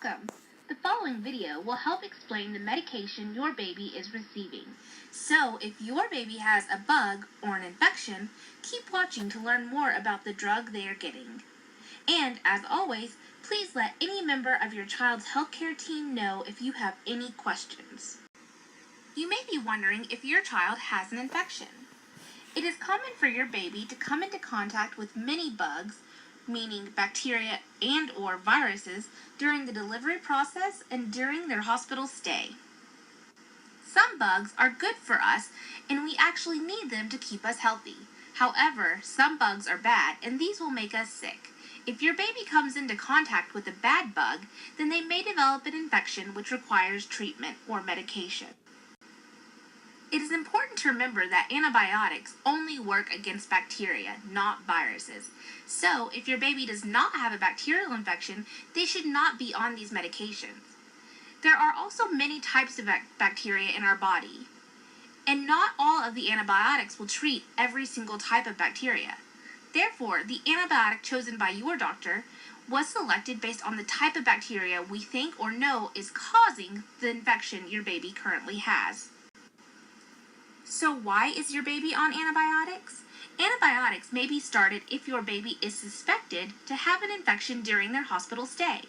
Welcome! The following video will help explain the medication your baby is receiving. So, if your baby has a bug or an infection, keep watching to learn more about the drug they are getting. And, as always, please let any member of your child's healthcare team know if you have any questions. You may be wondering if your child has an infection. It is common for your baby to come into contact with many bugs, meaning bacteria and or viruses, during the delivery process and during their hospital stay. Some bugs are good for us and we actually need them to keep us healthy. However, some bugs are bad and these will make us sick. If your baby comes into contact with a bad bug, then they may develop an infection which requires treatment or medication. It is important to remember that antibiotics only work against bacteria, not viruses. So, if your baby does not have a bacterial infection, they should not be on these medications. There are also many types of bacteria in our body, and not all of the antibiotics will treat every single type of bacteria. Therefore, the antibiotic chosen by your doctor was selected based on the type of bacteria we think or know is causing the infection your baby currently has. So why is your baby on antibiotics? Antibiotics may be started if your baby is suspected to have an infection during their hospital stay.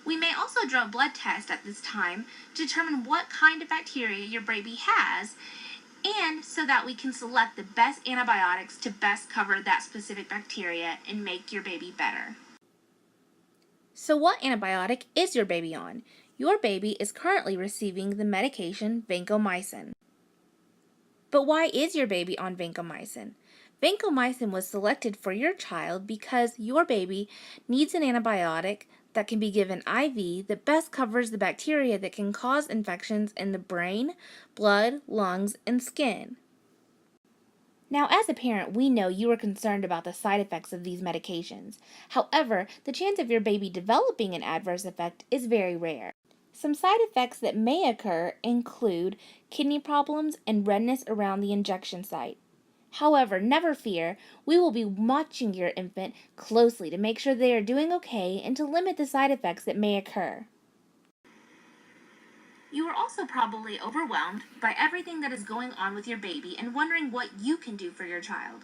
We may also draw a blood test at this time to determine what kind of bacteria your baby has, and so that we can select the best antibiotics to best cover that specific bacteria and make your baby better. So what antibiotic is your baby on? Your baby is currently receiving the medication Vancomycin. But why is your baby on vancomycin? Vancomycin was selected for your child because your baby needs an antibiotic that can be given IV that best covers the bacteria that can cause infections in the brain, blood, lungs, and skin. Now, as a parent, we know you are concerned about the side effects of these medications. However, the chance of your baby developing an adverse effect is very rare. Some side effects that may occur include kidney problems and redness around the injection site. However, never fear, we will be watching your infant closely to make sure they are doing okay and to limit the side effects that may occur. You are also probably overwhelmed by everything that is going on with your baby and wondering what you can do for your child.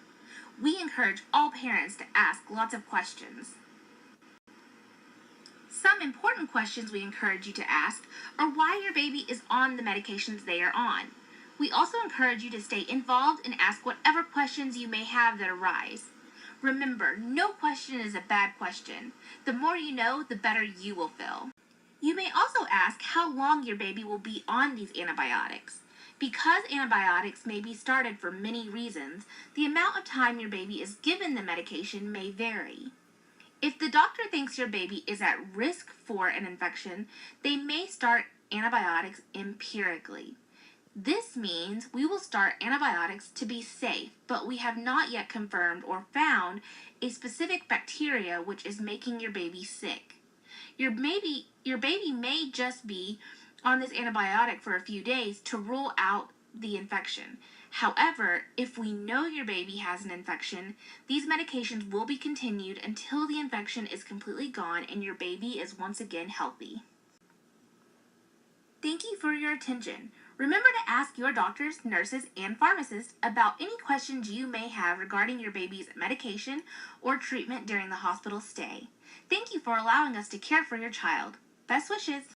We encourage all parents to ask lots of questions. Some important questions we encourage you to ask are why your baby is on the medications they are on. We also encourage you to stay involved and ask whatever questions you may have that arise. Remember, no question is a bad question. The more you know, the better you will feel. You may also ask how long your baby will be on these antibiotics. Because antibiotics may be started for many reasons, the amount of time your baby is given the medication may vary. If the doctor thinks your baby is at risk for an infection, they may start antibiotics empirically. This means we will start antibiotics to be safe, but we have not yet confirmed or found a specific bacteria which is making your baby sick. Your baby may just be on this antibiotic for a few days to rule out the infection. However, if we know your baby has an infection, these medications will be continued until the infection is completely gone and your baby is once again healthy. Thank you for your attention. Remember to ask your doctors, nurses, and pharmacists about any questions you may have regarding your baby's medication or treatment during the hospital stay. Thank you for allowing us to care for your child. Best wishes!